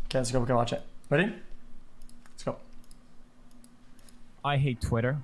Okay, let's go. We can watch it. Ready? Let's go. I hate Twitter.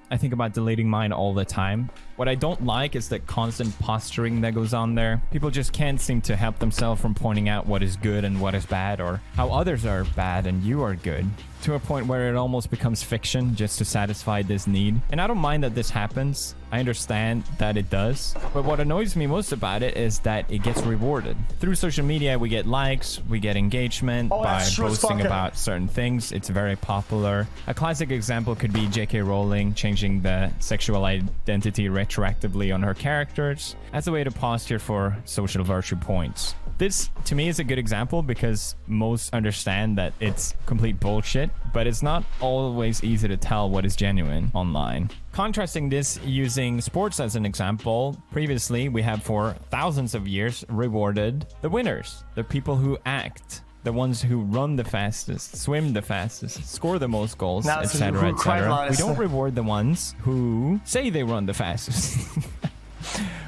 I think about deleting mine all the time. What I don't like is the constant posturing that goes on there. People just can't seem to help themselves from pointing out what is good and what is bad, or how others are bad and you are good, to a point where it almost becomes fiction just to satisfy this need. And I don't mind that this happens. I understand that it does. But what annoys me most about it is that it gets rewarded. Through social media, we get likes, we get engagement by posting about certain things. It's very popular. A classic example could be J.K. Rowling changing the sexual identity retroactively on her characters as a way to posture for social virtue points. This, to me, is a good example because most understand that it's complete bullshit, but it's not always easy to tell what is genuine online. Contrasting this using sports as an example, previously we have for thousands of years rewarded the winners, the people who act, the ones who run the fastest, swim the fastest, score the most goals, etc., etc. We don't reward the ones who say they run the fastest.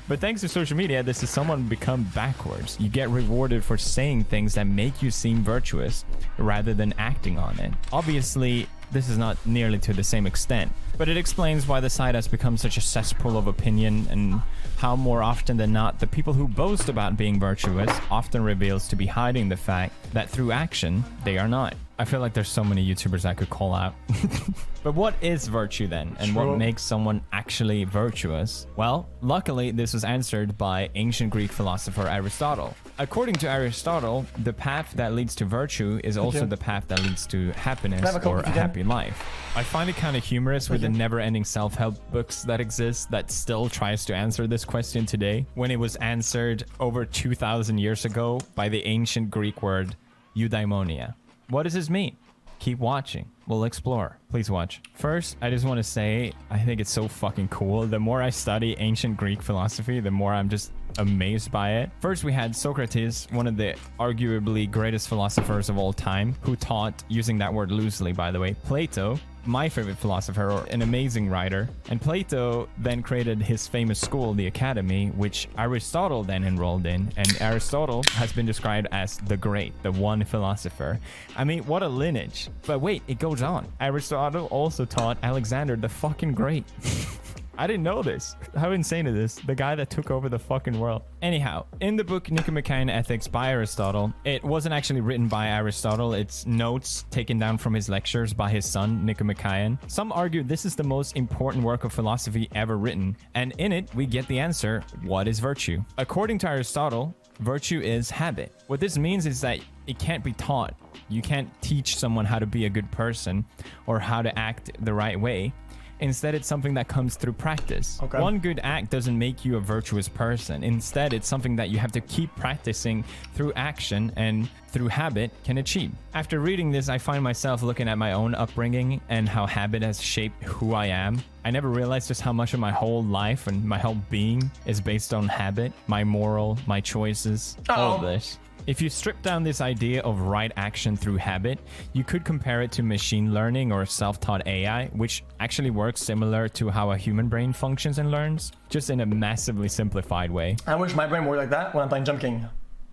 But thanks to social media, this has somewhat become backwards. You get rewarded for saying things that make you seem virtuous rather than acting on it. Obviously, this is not nearly to the same extent, but it explains why the site has become such a cesspool of opinion and how more often than not, the people who boast about being virtuous often reveals to be hiding the fact that through action, they are not. I feel like there's so many YouTubers I could call out. But what is virtue then? And what makes someone actually virtuous? Well, luckily, this was answered by ancient Greek philosopher Aristotle. According to Aristotle, the path that leads to virtue is also the path that leads to happiness or a happy life. I find it kind of humorous with the never-ending self-help books that exist that still tries to answer this question today, when it was answered over 2,000 years ago by the ancient Greek word eudaimonia. What does this mean? Keep watching. We'll explore. Please watch. First, I just want to say, I think it's so fucking cool. The more I study ancient Greek philosophy, the more I'm just amazed by it. First, we had Socrates, one of the arguably greatest philosophers of all time, who taught, using that word loosely, by the way, Plato, my favorite philosopher, or an amazing writer. And Plato then created his famous school, the Academy, which Aristotle then enrolled in. And Aristotle has been described as the great, the one philosopher. I mean, what a lineage. But wait, it goes on. Aristotle also taught Alexander the fucking Great. I didn't know this. How insane is this? The guy that took over the fucking world. Anyhow, in the book Nicomachean Ethics by Aristotle, it wasn't actually written by Aristotle. It's notes taken down from his lectures by his son, Nicomachean. Some argue this is the most important work of philosophy ever written. And in it, we get the answer, what is virtue? According to Aristotle, virtue is habit. What this means is that it can't be taught. You can't teach someone how to be a good person or how to act the right way. Instead, it's something that comes through practice. Okay. One good act doesn't make you a virtuous person. Instead, it's something that you have to keep practicing through action and through habit can achieve. After reading this, I find myself looking at my own upbringing and how habit has shaped who I am. I never realized just how much of my whole life and my whole being is based on habit, my moral, my choices, all of this. If you strip down this idea of right action through habit, you could compare it to machine learning or self-taught AI, which actually works similar to how a human brain functions and learns, just in a massively simplified way. I wish my brain worked like that when I'm playing Jump King.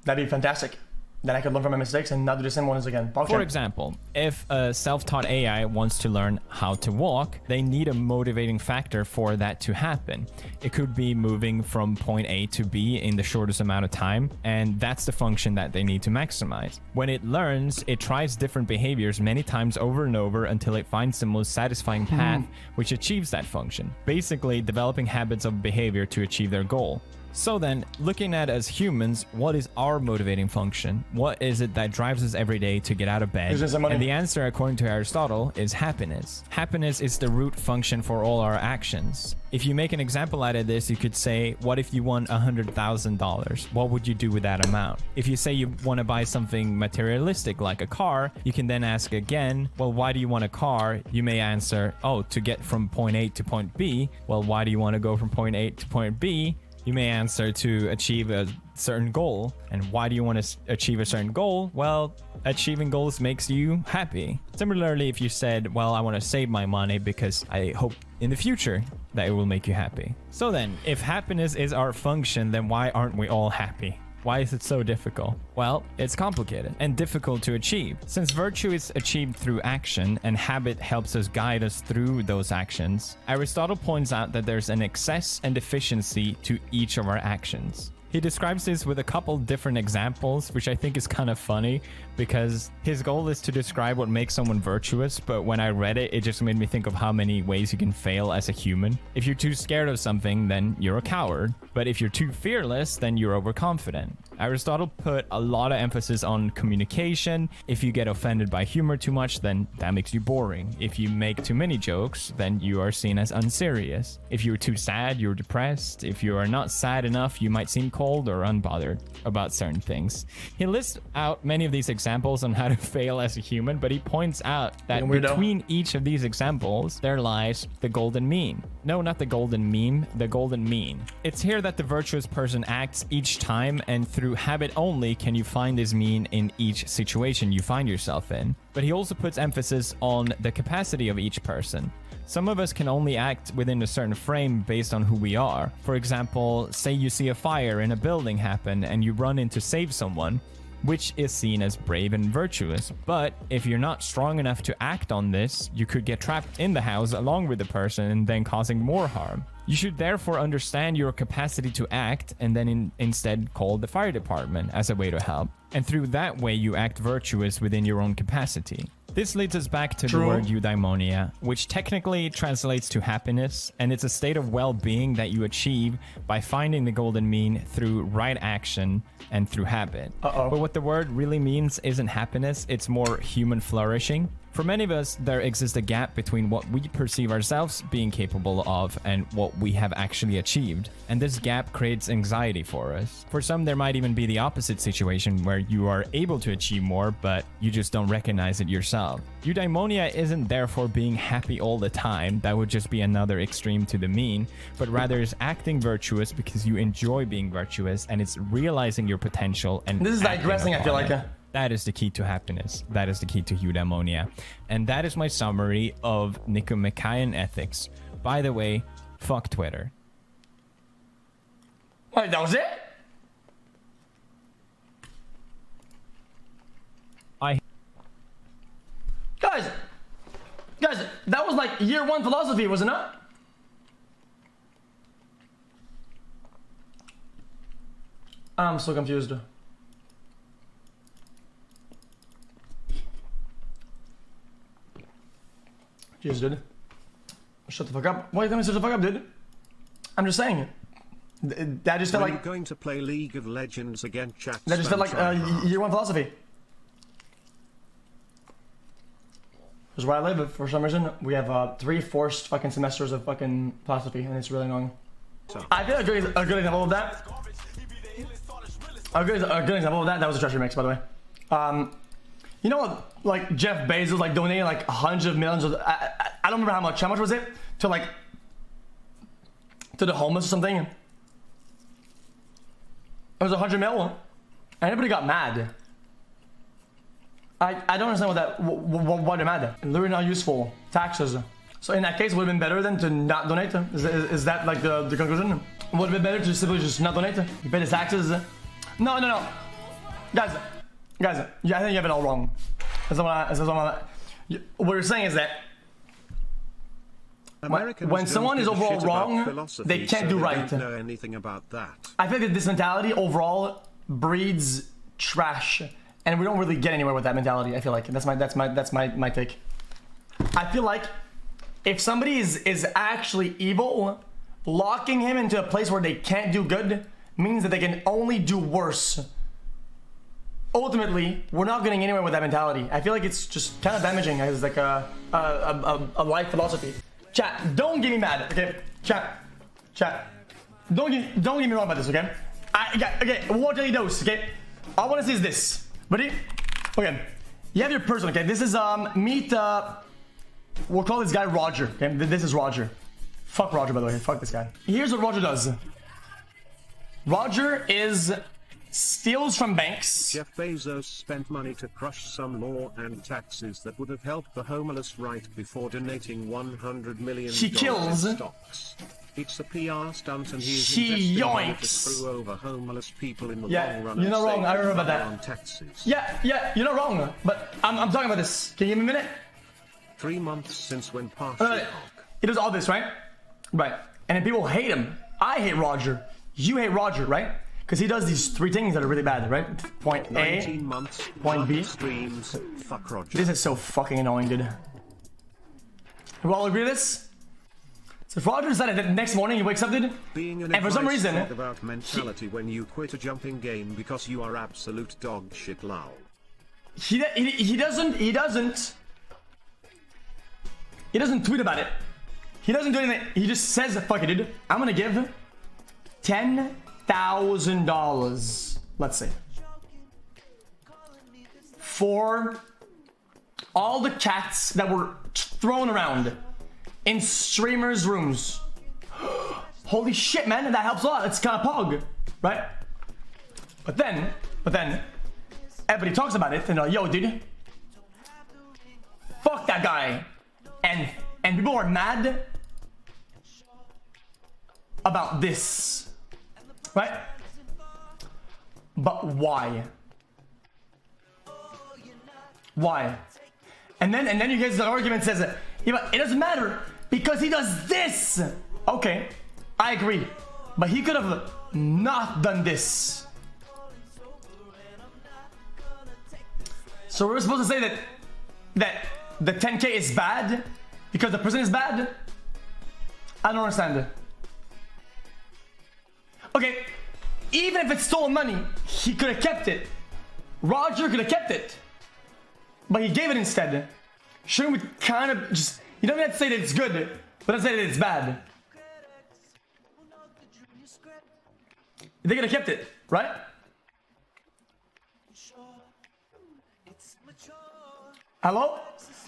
That'd be fantastic. Then I could learn from my mistakes and not do the same ones again. Okay. For example, if a self-taught AI wants to learn how to walk, they need a motivating factor for that to happen. It could be moving from point A to B in the shortest amount of time, and that's the function that they need to maximize. When it learns, it tries different behaviors many times over and over until it finds the most satisfying path which achieves that function. Basically, developing habits of behavior to achieve their goal. So then, looking at as humans, what is our motivating function? What is it that drives us every day to get out of bed? And the answer, according to Aristotle, is happiness. Happiness is the root function for all our actions. If you make an example out of this, you could say, what if you won $100,000? What would you do with that amount? If you say you want to buy something materialistic like a car, you can then ask again, well, why do you want a car? You may answer, oh, to get from point A to point B. Well, why do you want to go from point A to point B? You may answer to achieve a certain goal. And why do you want to achieve a certain goal? Well, achieving goals makes you happy. Similarly, if you said, well, I want to save my money because I hope in the future that it will make you happy. So then, if happiness is our function, then why aren't we all happy? Why is it so difficult? Well, it's complicated and difficult to achieve. Since virtue is achieved through action and habit helps us guide us through those actions, Aristotle points out that there's an excess and deficiency to each of our actions. He describes this with a couple different examples, which I think is kind of funny because his goal is to describe what makes someone virtuous, but when I read it, it just made me think of how many ways you can fail as a human. If you're too scared of something, then you're a coward. But if you're too fearless, then you're overconfident. Aristotle put a lot of emphasis on communication. If you get offended by humor too much, then that makes you boring. If you make too many jokes, then you are seen as unserious. If you're too sad, you're depressed. If you are not sad enough, you might seem cold or unbothered about certain things. He lists out many of these examples on how to fail as a human, but he points out that between each of these examples, there lies the golden mean. No, not the golden meme, the golden mean. It's here that the virtuous person acts each time, and through habit only can you find this mean in each situation you find yourself in. But he also puts emphasis on the capacity of each person. Some of us can only act within a certain frame based on who we are. For example, say you see a fire in a building happen and you run in to save someone, which is seen as brave and virtuous. But if you're not strong enough to act on this, you could get trapped in the house along with the person and then causing more harm. You should therefore understand your capacity to act and then instead call the fire department as a way to help. And through that way, you act virtuous within your own capacity. This leads us back to the word eudaimonia, which technically translates to happiness, and it's a state of well-being that you achieve by finding the golden mean through right action and through habit. But what the word really means isn't happiness, it's more human flourishing. For many of us, there exists a gap between what we perceive ourselves being capable of and what we have actually achieved. And this gap creates anxiety for us. For some, there might even be the opposite situation where you are able to achieve more, but you just don't recognize it yourself. Eudaimonia isn't therefore being happy all the time. That would just be another extreme to the mean, but rather is acting virtuous because you enjoy being virtuous, and it's realizing your potential. And this is digressing, I feel like. That is the key to happiness. That is the key to eudaimonia. And that is my summary of Nicomachean ethics. By the way, fuck Twitter. Wait, that was it? Guys, that was like year one philosophy, wasn't it? I'm so confused. Jeez, dude. Shut the fuck up. Why are you telling me to shut the fuck up, dude? I'm just saying. That just felt like... Are you going to play League of Legends again, chat? That just felt like year one philosophy. Because where I live, for some reason, we have 3 forced fucking semesters of fucking philosophy, and it's really annoying. I feel like a good example of that. A good example of that was a treasure mix, by the way. You know, like Jeff Bezos, like donating like hundreds of millions of, I don't remember how much was it to like to the homeless or something. It was 100 mil, and everybody got mad. I don't understand why they're mad. Literally not useful. Taxes. So in that case, would have been better than to not donate. Is that like the conclusion? Would have been better to simply just not donate. You pay the taxes. No. Guys, yeah, I think you have it all wrong. What you're saying is that when someone is overall wrong, they can't do right. Know anything about that. I think that this mentality overall breeds trash, and we don't really get anywhere with that mentality. I feel like that's my take. I feel like if somebody is actually evil, locking him into a place where they can't do good means that they can only do worse. Ultimately, we're not getting anywhere with that mentality. I feel like it's just kind of damaging as like a life philosophy. Chat, don't get me mad, okay? Chat. Don't get me wrong about this, okay? Okay, what daily dose, okay? All I want to see is this. Ready? Okay. You have your person, okay? This is meet we'll call this guy Roger. Okay, this is Roger. Fuck Roger, by the way. Fuck this guy. Here's what Roger does. Roger is steals from banks. Jeff Bezos spent money to crush some law and taxes that would have helped the homeless right before donating $100 million He kills. in stocks. It's a PR stunt and he's He investing money to yoinks. screw over homeless people in the Yeah, long run. you're and not wrong. save I remember money that. on taxes. Yeah, you're not wrong. But I'm talking about this. Can you give me a minute? 3 months since when partially. He does all this, right? Right. And then people hate him. I hate Roger. You hate Roger, right? Because he does these 3 things that are really bad, right? Point A, 19 months. point B. Streams. Fuck Roger. This is so fucking annoying, dude. We all agree with this? So if Roger decided that the next morning he wakes up, dude, Being an and for some advice reason, talk about mentality when you quit a jumping game because you are absolute dog shit, lol. he doesn't tweet about it. He doesn't do anything. He just says, fuck it, dude. I'm gonna give $10,000, let's say, for all the cats that were thrown around in streamers' rooms. Holy shit, man, that helps a lot. It's kind of pog, right? But then, everybody talks about it and they're like, yo, dude, fuck that guy. And people are mad about this, right? But why? Why? And then you get the argument says, yeah, but it doesn't matter because he does this. Okay, I agree, but he could have not done this. So we're supposed to say that the 10K is bad because the person is bad? I don't understand it. Okay, even if it's stolen money, he could have kept it. Roger could have kept it, but he gave it instead. Shouldn't we kind of just, you don't have to say that it's good, but let's say that it's bad. They could have kept it, right? Hello?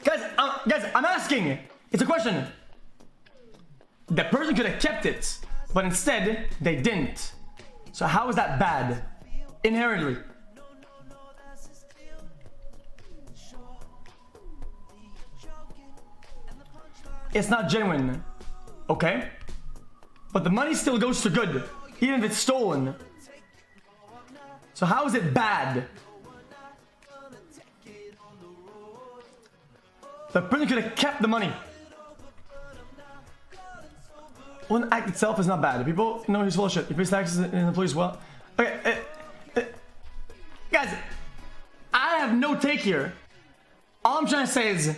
Guys, I'm asking. It's a question. The person could have kept it, but instead, they didn't. So how is that bad? Inherently. It's not genuine. Okay? But the money still goes to good, even if it's stolen. So how is it bad? The person could have kept the money. Well, the act itself is not bad. People know he's full of shit. He pays taxes and employees well. Okay, guys, I have no take here. All I'm trying to say is,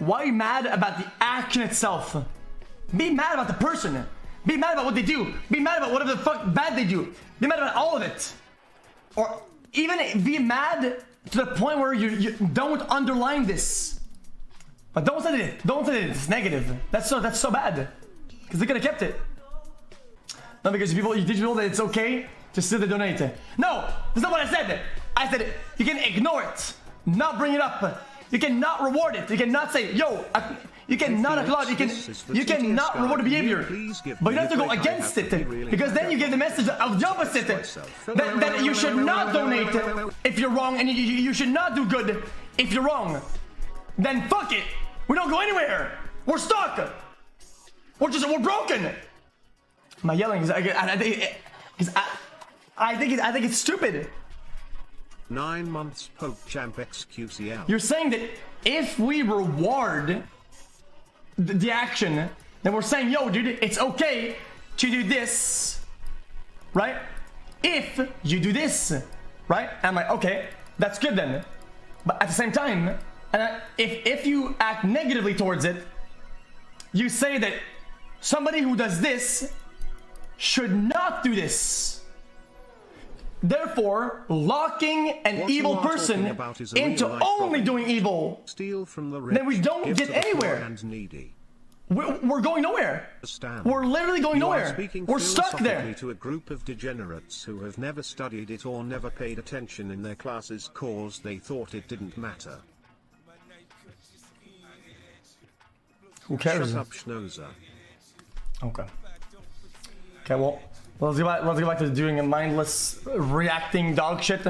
why are you mad about the action itself? Be mad about the person. Be mad about what they do. Be mad about whatever the fuck bad they do. Be mad about all of it. Or even be mad to the point where you don't underline this. But don't say that it's negative. That's so bad. Because they could have kept it. No, because you teach people that it's okay to still donate. No, that's not what I said. I said you can ignore it, not bring it up. You cannot reward it. You cannot say, yo, you cannot applaud. You cannot reward the behavior. But you have to go against it. Because then you give the message of the opposite. That you should not donate if you're wrong, and you should not do good if you're wrong. Then fuck it. We don't go anywhere. We're stuck. We're broken. Am I yelling? I think it's stupid. 9 months Pope Champ xQcOW. You're saying that if we reward the action, then we're saying, yo, dude, it's okay to do this, right? If you do this, right? And I'm like, okay, that's good then. But at the same time, if you act negatively towards it, you say that somebody who does this should not do this. Therefore, locking an evil person into only doing evil, then we don't get anywhere. We're going nowhere. We're literally going nowhere. We're stuck there. To a group of degenerates who have never studied it or never paid attention in their classes cause they thought it didn't matter. Who cares? Shut up, Schnozer. Okay. Okay, well, Let's get back to doing a mindless reacting dog shit.